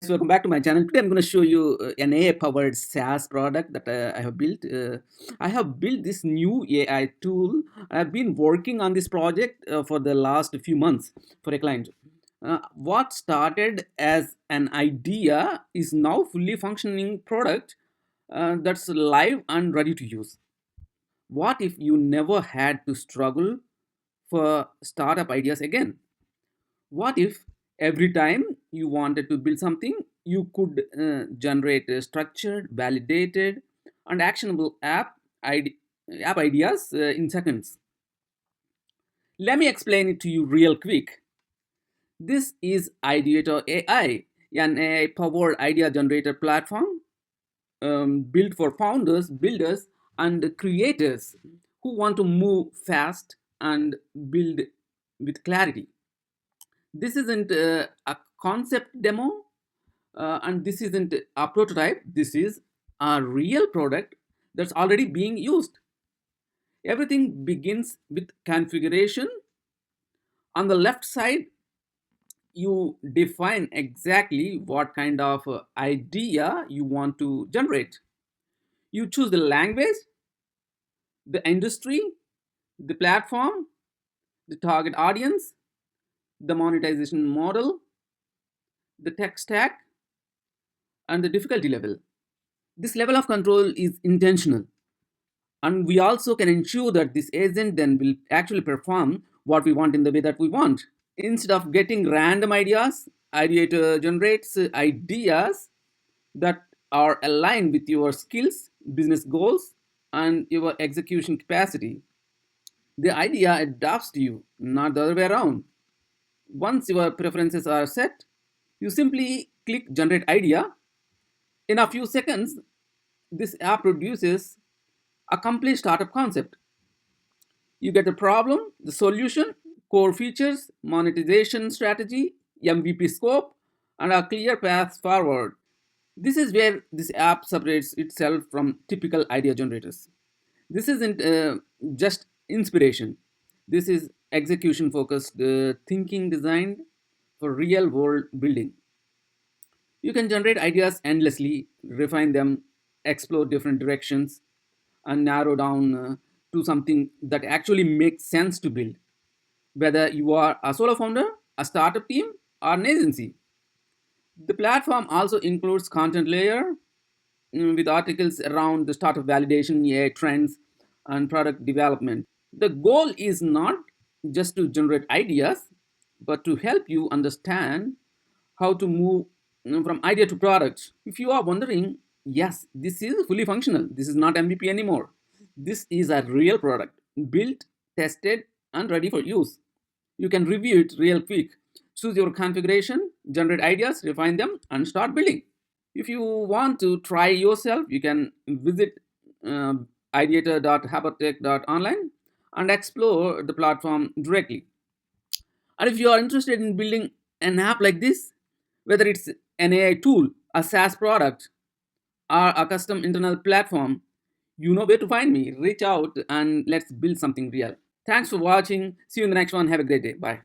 Welcome back to my channel. Today I'm going to show you an AI-powered SaaS product that I have built. I have built this new AI tool. I've been working on this project for the last few months for a client. What started as an idea is now fully functioning product that's live and ready to use. What if you never had to struggle for startup ideas again? What if every time you wanted to build something, you could generate a structured, validated, and actionable app ideas in seconds? Let me explain it to you real quick. This is Ideator AI, an AI-powered idea generator platform built for founders, builders, and creators who want to move fast and build with clarity. This isn't a concept demo, and this isn't a prototype. This is a real product that's already being used. Everything begins with configuration. On the left side, you define exactly what kind of idea you want to generate. You choose the language, the industry, the platform, the target audience, the monetization model, the tech stack, and the difficulty level. This level of control is intentional, and we also can ensure that this agent then will actually perform what we want in the way that we want. Instead of getting random ideas, ideator generates ideas that are aligned with your skills, business goals, and your execution capacity. The idea adapts to you, not the other way around. Once your preferences are set, you simply click generate idea. In a few seconds, this app produces a complete startup concept. You get the problem, the solution, core features, monetization strategy, MVP scope, and a clear path forward. This is where this app separates itself from typical idea generators. This isn't just inspiration. This is execution focused thinking designed for real world building. You can generate ideas endlessly, refine them, explore different directions, and narrow down to something that actually makes sense to build. Whether you are a solo founder, a startup team, or an agency. The platform also includes content layer with articles around the startup validation, AI trends, and product development. The goal is not just to generate ideas, but to help you understand how to move from idea to product. If you are wondering, yes, this is fully functional. This is not MVP anymore. This is a real product, built, tested, and ready for use. You can review it real quick. Choose your configuration, generate ideas, refine them, and start building. If you want to try yourself, you can visit uh, ideator.habertech.online and explore the platform directly. And if you are interested in building an app like this, whether it's an AI tool, a SaaS product, or a custom internal platform, you know where to find me. Reach out and let's build something real. Thanks for watching. See you in the next one. Have a great day. Bye.